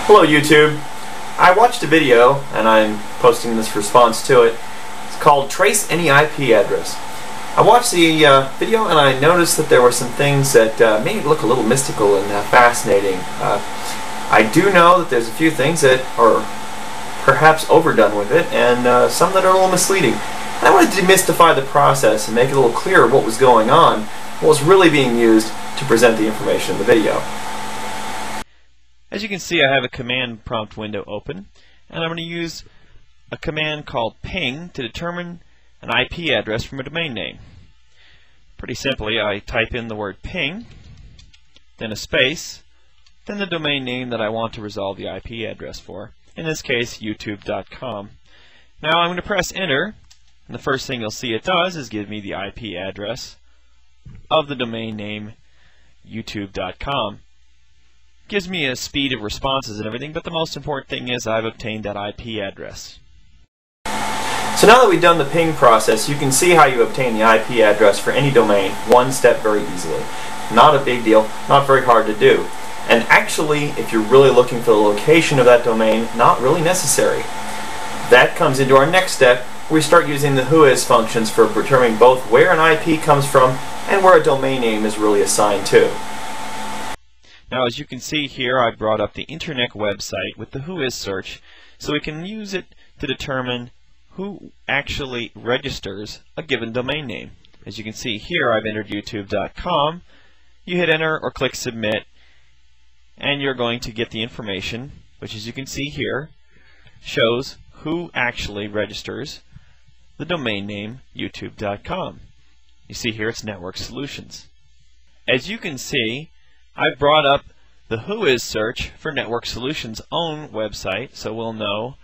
Hello YouTube. I watched a video and I'm posting this response to it. It's called Trace Any IP Address. I watched the video and I noticed that there were some things that made it look a little mystical and fascinating. I do know that there's a few things that are perhaps overdone with it and some that are a little misleading. And I wanted to demystify the process and make it a little clearer what was going on, what was really being used to present the information in the video. As you can see, I have a command prompt window open, and I'm going to use a command called ping to determine an IP address from a domain name. Pretty simply, I type in the word ping, then a space, then the domain name that I want to resolve the IP address for, in this case youtube.com. Now I'm going to press enter, and the first thing you'll see it does is give me the IP address of the domain name youtube.com. Gives me a speed of responses and everything, but the most important thing is I've obtained that IP address. So now that we've done the ping process, you can see how you obtain the IP address for any domain, one step very easily. Not a big deal, not very hard to do. And actually, if you're really looking for the location of that domain, not really necessary. That comes into our next step. We start using the whois functions for determining both where an IP comes from and where a domain name is really assigned to. Now, as you can see here, I've brought up the internet website with the whois search, so we can use it to determine who actually registers a given domain name. As you can see here, I've entered youtube.com. You hit enter or click submit, and you're going to get the information, which, as you can see here, shows who actually registers the domain name youtube.com. You see here it's Network Solutions. As you can see, I've brought up the whois search for Network Solutions' own website, so we'll know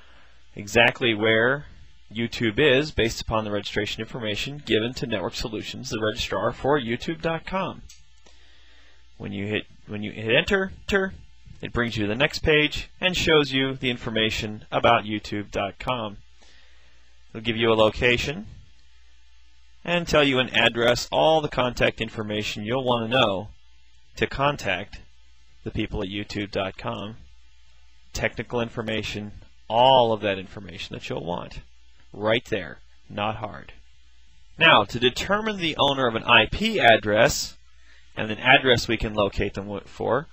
exactly where YouTube is based upon the registration information given to Network Solutions, the registrar for youtube.com. When you hit enter, it brings you to the next page and shows you the information about youtube.com. It'll give you a location and tell you an address, all the contact information you'll want to know to contact the people at youtube.com. Technical information, all of that information that you'll want. Right there. Not hard. Now, to determine the owner of an IP address and an address we can locate them for,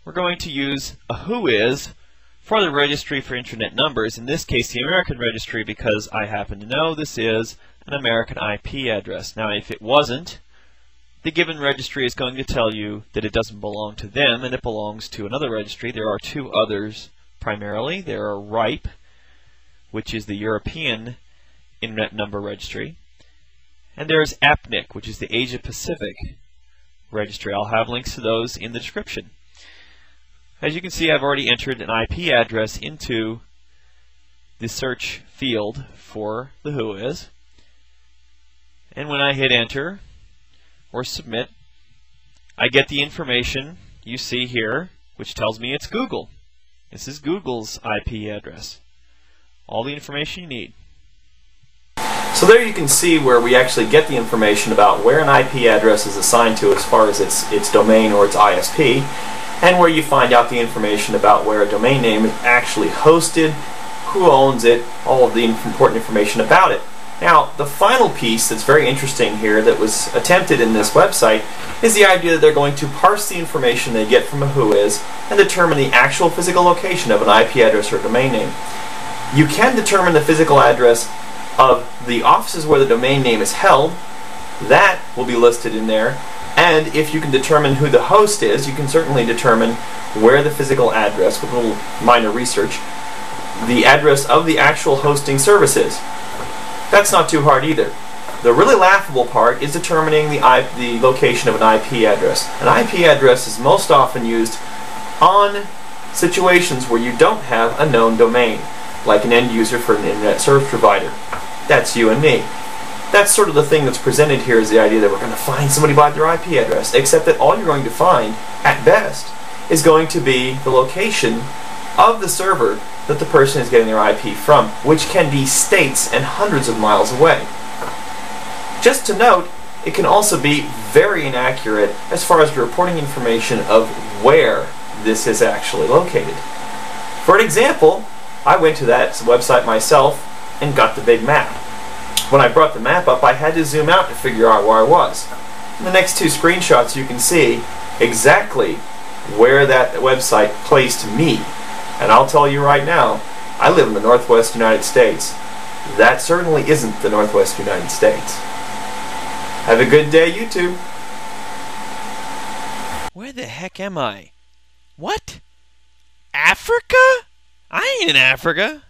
we're going to use a whois for the Registry for Internet Numbers, in this case the American Registry, because I happen to know this is an American IP address. Now, if it wasn't, the given registry is going to tell you that it doesn't belong to them and it belongs to another registry. There are two others primarily. There are RIPE, which is the European Internet Number Registry, and there's APNIC, which is the Asia Pacific Registry. I'll have links to those in the description. As you can see, I've already entered an IP address into the search field for the whois, and when I hit enter or submit, I get the information you see here, which tells me it's Google. This is Google's IP address. All the information you need. So there you can see where we actually get the information about where an IP address is assigned to as far as its domain or its ISP, and where you find out the information about where a domain name is actually hosted, who owns it, all of the important information about it. Now, the final piece that's very interesting here that was attempted in this website is the idea that they're going to parse the information they get from a whois and determine the actual physical location of an IP address or domain name. You can determine the physical address of the offices where the domain name is held. That will be listed in there. And if you can determine who the host is, you can certainly determine where the physical address, with a little minor research, the address of the actual hosting service is. That's not too hard either. The really laughable part is determining the location of an IP address. An IP address is most often used on situations where you don't have a known domain, like an end user for an internet service provider. That's you and me. That's sort of the thing that's presented here, is the idea that we're going to find somebody by their IP address, except that all you're going to find, at best, is going to be the location of the server that the person is getting their IP from, which can be states and hundreds of miles away. Just to note, it can also be very inaccurate as far as reporting information of where this is actually located. For an example, I went to that website myself and got the big map. When I brought the map up, I had to zoom out to figure out where I was. In the next two screenshots, you can see exactly where that website placed me. And I'll tell you right now, I live in the Northwest United States. That certainly isn't the Northwest United States. Have a good day, YouTube. Where the heck am I? What? Africa? I ain't in Africa.